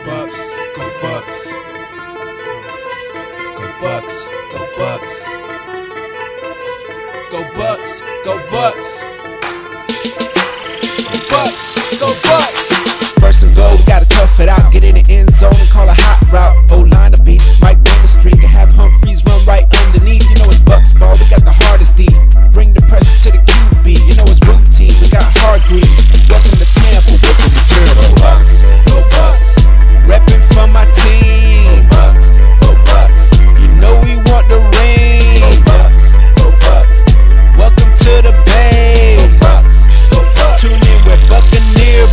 Bucs, go Bucs. Go Bucs, go Bucs. Go Bucs, go Bucs. Go Bucs, go Bucs. First and goal, we gotta tough it out. Get in the end zone and call a hot route. O-line to beat, Mike bang the streak and have Humphreys run right underneath. You know it's Bucs ball, we got the hardest D. Bring the pressure to the QB, you know it's routine. We got hard greens. Welcome to Tampa, welcome to Tampa. Go Bucs, go Bucs. Reppin' for my team. Go Bucs, go Bucs. You know we want the ring. Go Bucs, go Bucs. Welcome to the Bay. Go Bucs, go Bucs. Tune in with Buccaneers.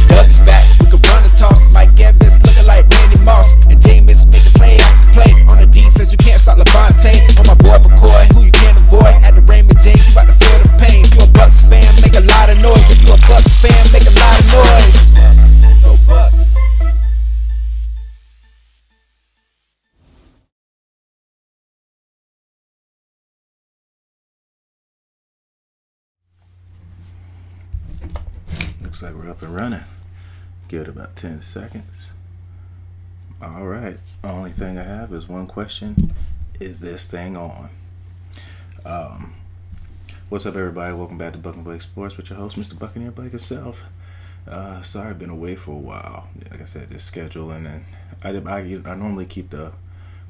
Doug's back, we can run and toss. Mike Evans looking like Randy Moss. And Jameis make the play after play. On the defense, you can't stop Levante. On my boy McCoy, who you can't avoid. At the Raymond James, you about to feel the pain. If you a Bucs fan, make a lot of noise. If you a Bucs fan, make a lot of noise. Go Bucs. Looks like we're up and running. Give it about 10 seconds. All right. Only thing I have is one question. Is this thing on? What's up, everybody? Welcome back to Bucnblake Sports with your host, Mr. Buccaneer Blake himself. Sorry I've been away for a while. Like I said, this schedule, and then I normally keep the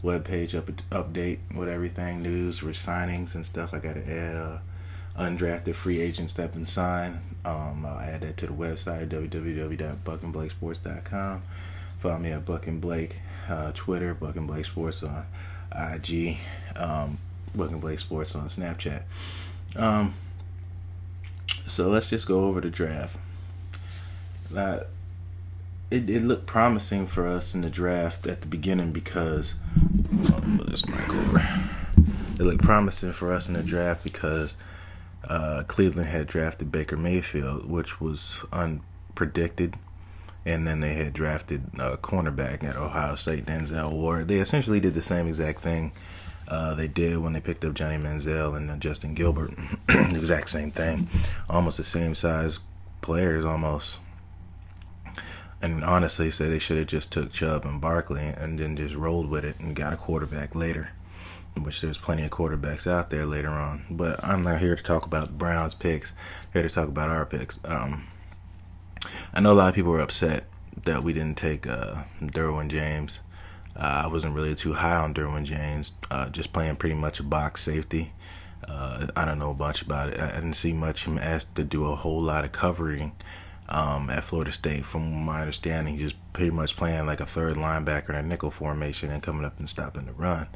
webpage update with everything, news, signings and stuff. I got to add undrafted free agents that have been signed. I'll add that to the website, www.bucnblakesports.com. Follow me at Bucnblake, Twitter, Bucnblake Sports on IG, Bucnblake Sports on Snapchat. So let's just go over the draft. It looked promising for us in the draft at the beginning because move this mic over. It looked promising for us in the draft because Cleveland had drafted Baker Mayfield, which was unpredicted, and then they had drafted a cornerback at Ohio State, Denzel Ward. They essentially did the same exact thing they did when they picked up Johnny Manziel and Justin Gilbert. The exact same thing, almost the same size players, almost. And honestly, say they should have just took Chubb and Barkley and then just rolled with it and got a quarterback later, which there's plenty of quarterbacks out there later on. But I'm not here to talk about the Browns' picks. I'm here to talk about our picks. I know a lot of people were upset that we didn't take Derwin James. I wasn't really too high on Derwin James, just playing pretty much a box safety. I don't know a bunch about it. I didn't see much him asked to do a whole lot of covering at Florida State. From my understanding, just pretty much playing like a third linebacker in a nickel formation and coming up and stopping the run.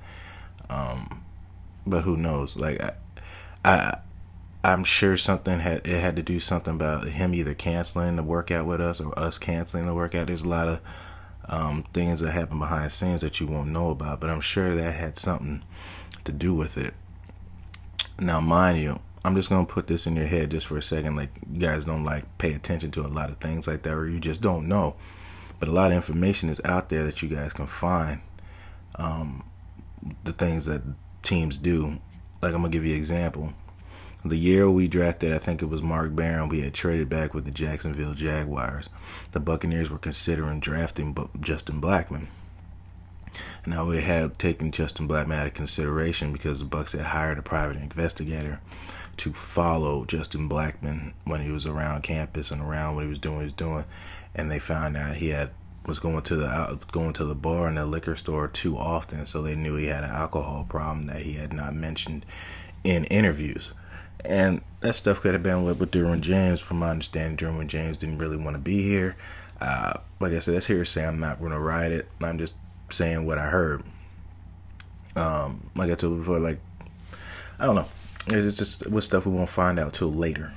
But who knows? Like I'm sure something had to do something about him either canceling the workout with us or us canceling the workout. There's a lot of things that happen behind the scenes that you won't know about, but I'm sure that had something to do with it. Now, mind you, I'm just gonna put this in your head just for a second. Like, you guys don't pay attention to a lot of things like that, or you just don't know. But a lot of information is out there that you guys can find. The things that teams do. Like, I'm gonna give you an example. The year we drafted, I think it was Mark Barron, we had traded back with the Jacksonville Jaguars. The Buccaneers were considering drafting Justin Blackmon. Now, we had taken Justin Blackmon out of consideration because the Bucs had hired a private investigator to follow Justin Blackmon when he was around campus and around what he was doing, and they found out he was going to the bar and the liquor store too often, so they knew he had an alcohol problem that he had not mentioned in interviews. And that stuff could have been with Derwin James. From my understanding, Derwin James didn't really want to be here. Like I said, that's hearsay. I'm not going to ride it. I'm just saying what I heard. Like I told you before, like, I don't know. It's just what stuff we won't find out till later.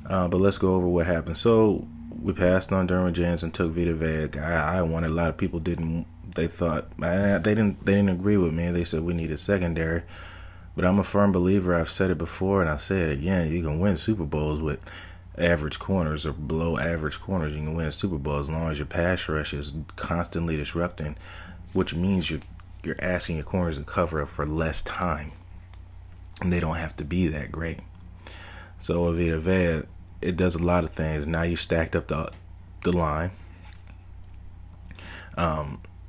But let's go over what happened. So we passed on Derwin James and took Vita Vea. I wanted. A lot of people didn't. They thought they didn't agree with me. They said we needed secondary. But I'm a firm believer. I've said it before and I'll say it again. You can win Super Bowls with average corners or below average corners. You can win a Super Bowl as long as your pass rush is constantly disrupting, which means you're asking your corners to cover up for less time. And they don't have to be that great. So with Vita Vea, it does a lot of things. Now you stacked up the line.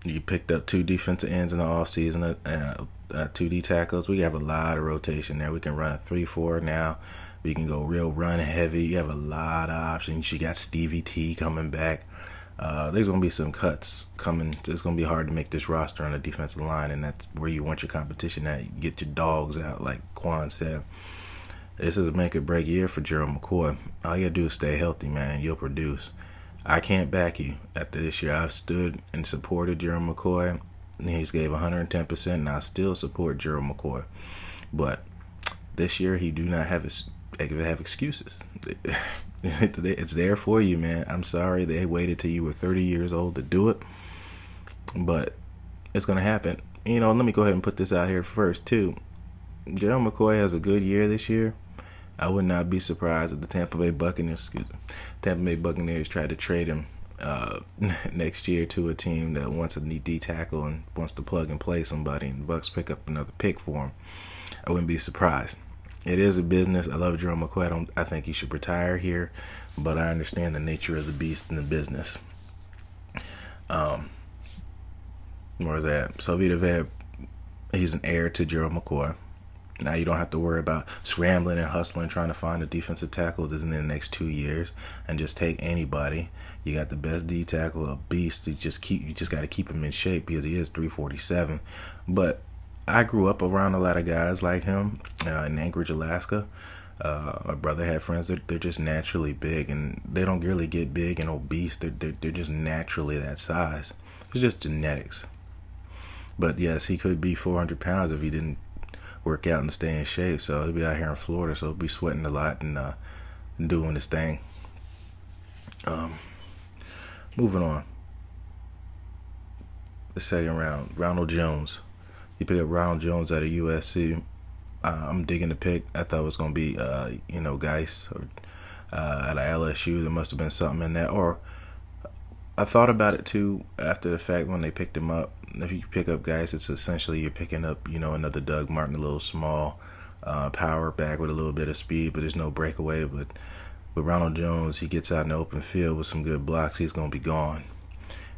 You picked up 2 defensive ends in the offseason, 2 D tackles. We have a lot of rotation there. We can run a 3-4 now. We can go real run heavy. You have a lot of options. You got Stevie T coming back. There's going to be some cuts coming. It's going to be hard to make this roster on the defensive line, and that's where you want your competition at. You get your dogs out, like Quan said. This is a make-or-break year for Gerald McCoy. All you got to do is stay healthy, man. You'll produce. I can't back you after this year. I've stood and supported Gerald McCoy. And he's gave 110%, and I still support Gerald McCoy. But this year, he do not have excuses. It's there for you, man. I'm sorry they waited till you were 30 years old to do it, but it's going to happen. Let me go ahead and put this out here first, too. Gerald McCoy has a good year this year. I would not be surprised if the Tampa Bay Buccaneers tried to trade him next year to a team that wants a D tackle and wants to plug and play somebody, and the Bucs pick up another pick for him. I wouldn't be surprised. It is a business. I love Gerald McCoy. I think he should retire here, but I understand the nature of the beast in the business. Where's that? So Vita Vea, he's an heir to Gerald McCoy. Now you don't have to worry about scrambling and hustling trying to find a defensive tackle in the next 2 years and just take anybody. You got the best D tackle, a beast. You just got to keep him in shape because he is 347. But I grew up around a lot of guys like him in Anchorage, Alaska. My brother had friends that they're just naturally big, and they don't really get big and obese. They're just naturally that size. It's just genetics. But yes, he could be 400 pounds if he didn't work out and stay in shape. So he'll be out here in Florida, so he'll be sweating a lot and doing his thing. Moving on. The second round, Ronald Jones. You pick up Ronald Jones out of USC. I'm digging the pick. I thought it was going to be, Geis or out of LSU. There must have been something in that. Or I thought about it too after the fact when they picked him up. If you pick up Geis, it's essentially you're picking up, another Doug Martin, a little small power back with a little bit of speed, but there's no breakaway. But with Ronald Jones, he gets out in the open field with some good blocks, he's going to be gone.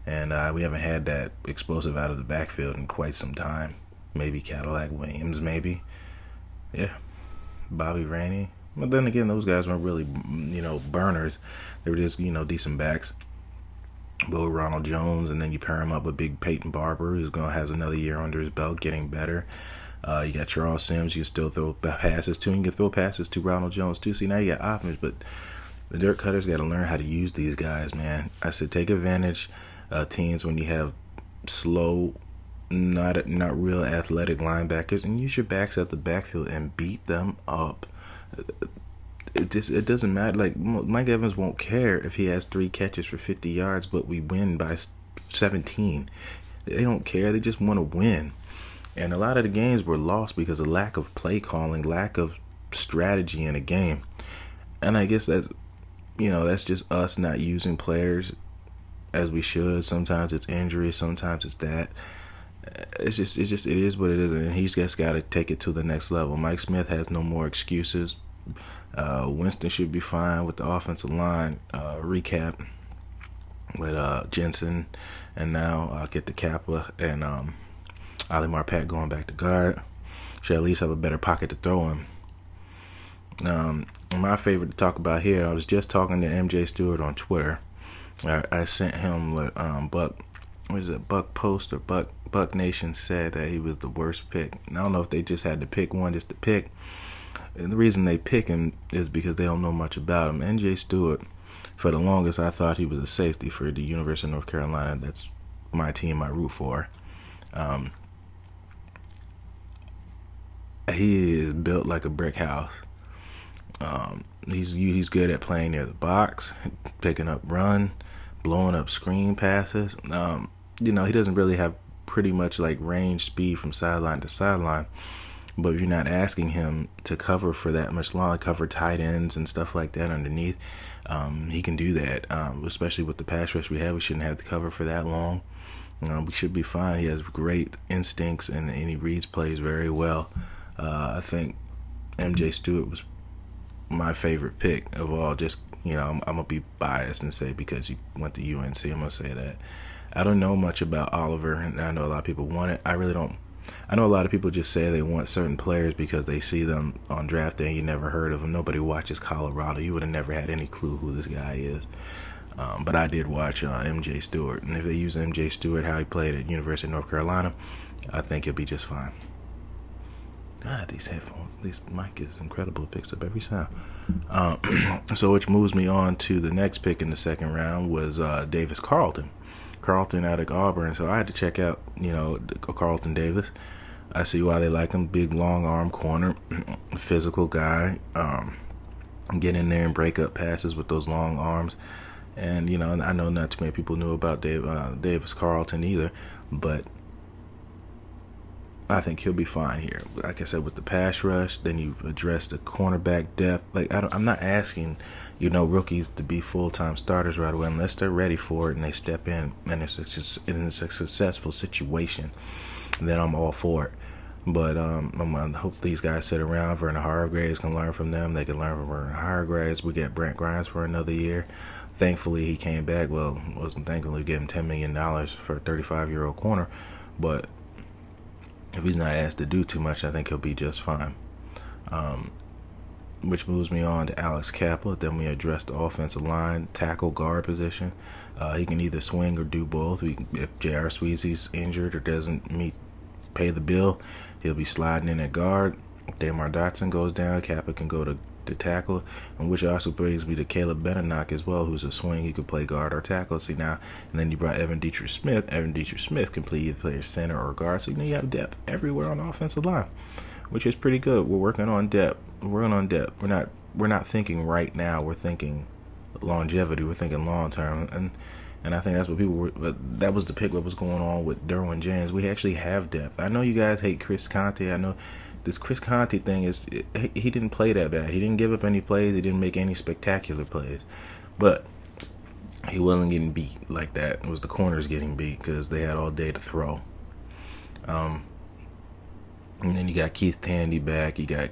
And we haven't had that explosive out of the backfield in quite some time. Maybe Cadillac Williams, maybe. Yeah. Bobby Rainey. But then again, those guys weren't really, burners. They were just, decent backs. But with Ronald Jones, and then you pair him up with Big Peyton Barber, who's has another year under his belt, getting better. You got Charles Sims, you can still throw passes to, and you can throw passes to Ronald Jones too. See, now you got options, but the dirt cutters got to learn how to use these guys, man. I said take advantage teams when you have slow, not real athletic linebackers, and use your backs at the backfield and beat them up. It doesn't matter. Like, Mike Evans won't care if he has 3 catches for 50 yards, but we win by 17. They don't care. They just want to win. And a lot of the games were lost because of lack of play calling, lack of strategy in a game. And I guess that's just us not using players as we should. Sometimes it's injury, sometimes it's that. It is what it is, and he's just got to take it to the next level. Mike Smith has no more excuses. Winston should be fine with the offensive line recap with Jensen, and now I'll get the Kappa and Ali Marpet going back to guard. Should at least have a better pocket to throw him. My favorite to talk about here, I was just talking to MJ Stewart on Twitter. I sent him Buck Post or Buck Nation said that he was the worst pick. And I don't know if they just had to pick one just to pick. And the reason they pick him is because they don't know much about him. MJ Stewart, for the longest, I thought he was a safety for the University of North Carolina. That's my team I root for. He is built like a brick house. He's good at playing near the box, picking up run, blowing up screen passes. He doesn't really have pretty much like range speed from sideline to sideline. But if you're not asking him to cover for that much long, cover tight ends and stuff like that underneath, he can do that. Especially with the pass rush we have, we shouldn't have to cover for that long. We should be fine. He has great instincts and he reads plays very well. I think MJ Stewart was my favorite pick of all. Just, I'm going to be biased and say because he went to UNC, I'm going to say that. I don't know much about Oliver, and I know a lot of people want it. I really don't. I know a lot of people just say they want certain players because they see them on draft day and you never heard of them. Nobody watches Colorado. You would have never had any clue who this guy is. But I did watch MJ Stewart, and if they use MJ Stewart, how he played at University of North Carolina, I think he'll be just fine. These headphones, this mic is incredible. It picks up every sound. So which moves me on to the next pick in the second round was Davis Carlton out of Auburn. So I had to check out, Carlton Davis. I see why they like him. Big, long arm corner, physical guy. Get in there and break up passes with those long arms. And, I know not too many people knew about Davis Carlton either, but I think he'll be fine here. Like I said, with the pass rush, then you address the cornerback depth. I'm not asking, rookies to be full-time starters right away unless they're ready for it and they step in and it's a successful situation. Then I'm all for it. But I hope these guys sit around. Vernon Hargreaves can learn from them. They can learn from Vernon Hargreaves. We got Brent Grimes for another year. Thankfully, he came back. Well, wasn't thankfully. We gave him $10 million for a 35-year-old corner. But if he's not asked to do too much, I think he'll be just fine. Which moves me on to Alex Cappa. Then we address the offensive line, tackle, guard position. He can either swing or do both. If J.R. Sweezy's injured or doesn't pay the bill, he'll be sliding in at guard. If Damar Dotson goes down, Cappa can go to tackle, and which also brings me to Caleb Benenoch as well, who's a swing. He could play guard or tackle. See now, and then you brought Evan Dietrich Smith. Evan Dietrich Smith can either play center or guard. So you have depth everywhere on the offensive line, which is pretty good. We're working on depth. We're not thinking right now. We're thinking longevity. We're thinking long term, and I think that's what people were. That was the pick. What was going on with Derwin James? We actually have depth. I know you guys hate Chris Conte. I know this Chris Conte thing he didn't play that bad. He didn't give up any plays. He didn't make any spectacular plays, but he wasn't getting beat like that. It was the corners getting beat because they had all day to throw. And then you got Keith Tandy back. You got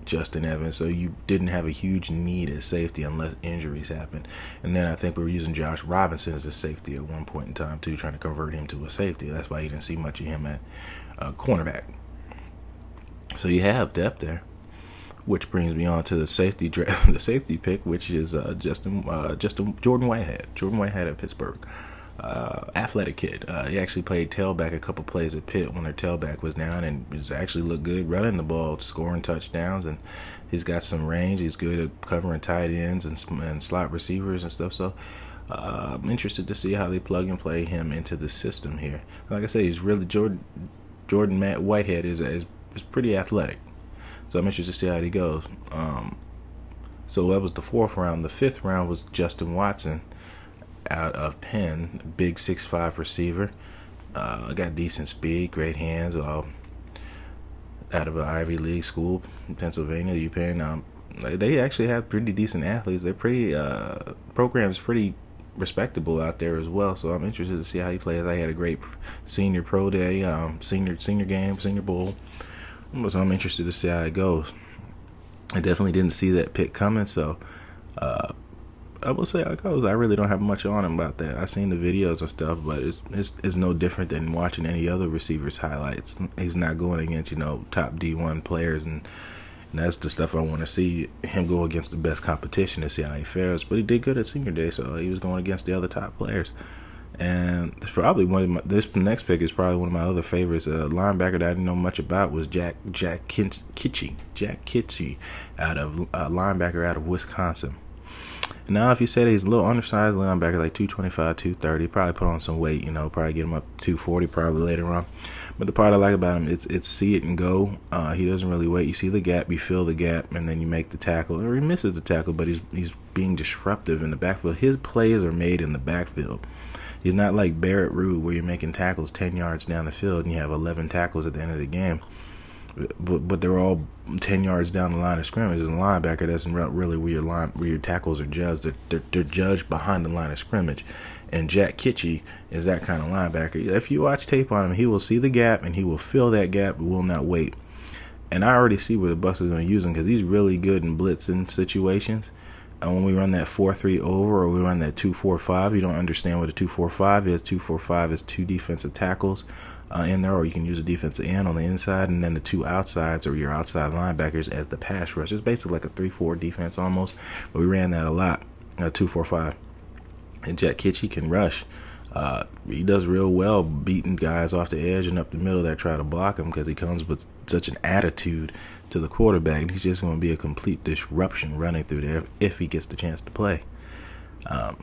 Justin Evans. So you didn't have a huge need at safety unless injuries happened. And then I think we were using Josh Robinson as a safety at one point in time too, trying to convert him to a safety. That's why you didn't see much of him at cornerback. So you have depth there, which brings me on to the safety pick, which is Jordan Whitehead. Jordan Whitehead at Pittsburgh, athletic kid. He actually played tailback a couple plays at Pitt when their tailback was down, and he's actually looked good running the ball, scoring touchdowns, and he's got some range. He's good at covering tight ends and slot receivers and stuff. So I'm interested to see how they plug and play him into the system here. Like I said, he's really Jordan Whitehead is pretty athletic, so I'm interested to see how he goes. So that was the fourth round. The fifth round was Justin Watson out of Penn, big 6'5" receiver. Got decent speed, great hands. Out of an Ivy League school, Pennsylvania, UPenn. They actually have pretty decent athletes. They're pretty program's pretty respectable out there as well. So I'm interested to see how he plays. I had a great senior pro day, senior game, senior bowl. So I'm interested to see how it goes. I definitely didn't see that pick coming, so I will say how it goes. I really don't have much on him about that. I've seen the videos and stuff, but it's no different than watching any other receiver's highlights. He's not going against top D1 players, and that's the stuff I want to see him go against the best competition to see how he fares. But he did good at senior day, so he was going against the other top players. And it's probably this next pick is probably one of my other favorites. Linebacker that I didn't know much about was Jack Kitchie out of linebacker out of Wisconsin. Now, if you say that he's a little undersized linebacker, like 225, 230, probably put on some weight, probably get him up to 240 probably later on. But the part I like about him, it's see it and go. He doesn't really wait. You see the gap, you fill the gap, and then you make the tackle. Or he misses the tackle, but he's being disruptive in the backfield. His plays are made in the backfield. He's not like Barrett Ruud, where you're making tackles 10 yards down the field and you have 11 tackles at the end of the game. But they're all 10 yards down the line of scrimmage. As a linebacker, that's really where your tackles are judged. They're judged behind the line of scrimmage. And Jack Kitchie is that kind of linebacker. If you watch tape on him, he will see the gap and he will fill that gap and will not wait. And I already see where the Bucs are going to use him because he's really good in blitzing situations. And when we run that 4-3 over, or we run that 2-4-5, you don't understand what a 2-4-5 is. 2-4-5 is 2 defensive tackles in there, or you can use a defensive end on the inside, and then the 2 outsides, or your outside linebackers, as the pass rush. It's basically like a 3-4 defense almost, but we ran that a lot, 2-4-5. And Jack Kitchie can rush. He does real well beating guys off the edge and up the middle that try to block him, because he comes with such an attitude to the quarterback, and he's just going to be a complete disruption running through there if he gets the chance to play. And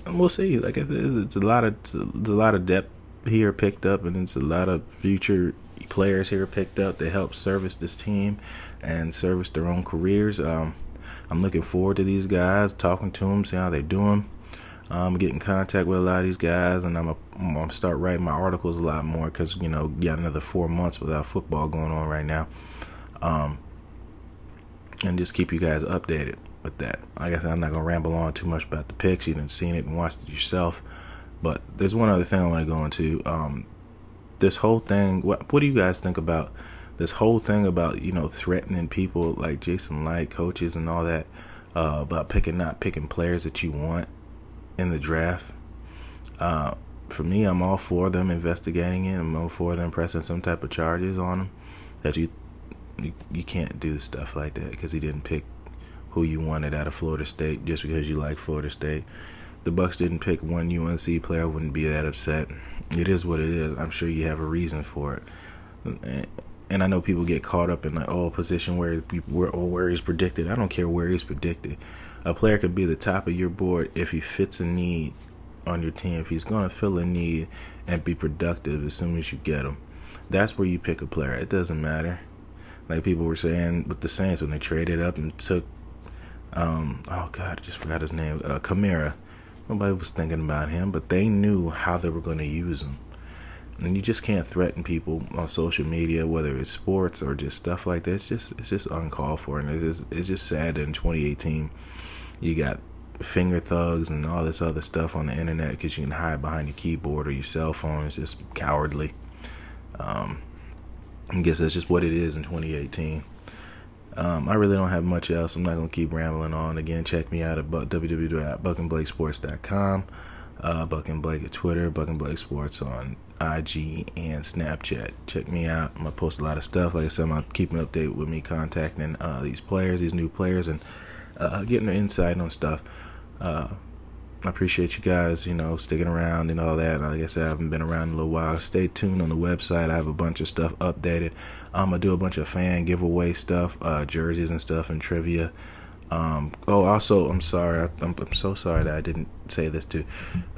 we'll see. Like it's a lot of depth here picked up, and it's a lot of future players here picked up to help service this team and service their own careers. I'm looking forward to these guys, talking to them, see how they're doing. I'm getting in contact with a lot of these guys, and I'm gonna start writing my articles a lot more, because you got another 4 months without football going on right now, and just keep you guys updated with that. Like I said, I'm not gonna ramble on too much about the picks. You done seen it and watched it yourself. But there's one other thing I want to go into. This whole thing. What do you guys think about this whole thing about threatening people like Jason Light, coaches, and all that, about not picking players that you want in the draft? For me, I'm all for them investigating it. I'm all for them pressing some type of charges on them. That you can't do stuff like that, because he didn't pick who you wanted out of Florida State just because you like Florida State. The Bucs didn't pick one UNC player. I wouldn't be that upset. It is what it is. I'm sure you have a reason for it. And I know people get caught up in position where he's predicted. I don't care where he's predicted. A player could be the top of your board if he fits a need on your team. If he's going to fill a need and be productive as soon as you get him, that's where you pick a player. It doesn't matter. Like people were saying with the Saints when they traded up and took, I just forgot his name, Kamara. Nobody was thinking about him, but they knew how they were going to use him. And you just can't threaten people on social media, whether it's sports or just stuff like that. It's just uncalled for, and it's just sad that in 2018 you got finger thugs and all this other stuff on the internet because you can hide behind your keyboard or your cell phone. It's just cowardly. I guess that's just what it is in 2018. I really don't have much else. I'm not going to keep rambling on. Again, check me out at www.bucnblakesports.com. Bucnblake at Twitter, Bucnblake Sports on IG and Snapchat. Check me out. I'm going to post a lot of stuff. Like I said, I'm keeping up to date with me contacting these new players, and getting their insight on stuff. I appreciate you guys, sticking around and all that. Like I said, I haven't been around in a little while. Stay tuned on the website. I have a bunch of stuff updated. I'm going to do a bunch of fan giveaway stuff, jerseys and stuff, and trivia. Also, I'm sorry. I'm so sorry that I didn't say this too.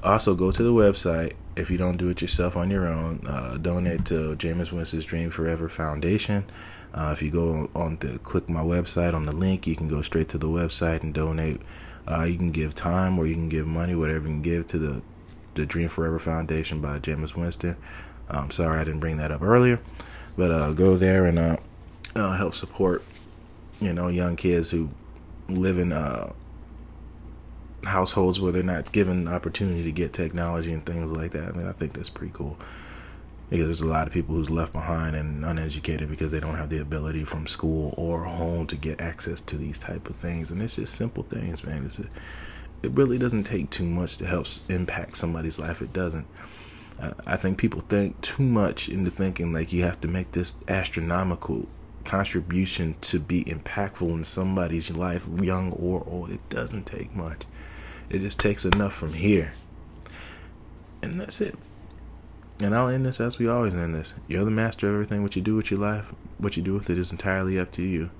Also, go to the website. If you don't do it yourself on your own, donate to Jameis Winston's Dream Forever Foundation. If you go on to click my website on the link, you can go straight to the website and donate. You can give time or you can give money, whatever you can give to the Dream Forever Foundation by Jameis Winston. I'm sorry I didn't bring that up earlier, but go there and help support young kids who live in households where they're not given the opportunity to get technology and things like that. I mean, I think that's pretty cool, because there's a lot of people who's left behind and uneducated because they don't have the ability from school or home to get access to these type of things. And it's just simple things, man. It really doesn't take too much to help impact somebody's life. It doesn't. I think people think too much into thinking like you have to make this astronomical contribution to be impactful in somebody's life, young or old. It doesn't take much. It just takes enough from here, and that's it. And I'll end this as we always end this. You're the master of everything. What you do with your life, what you do with it, is entirely up to you.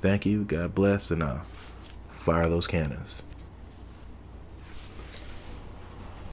Thank you. God bless, and fire those cannons.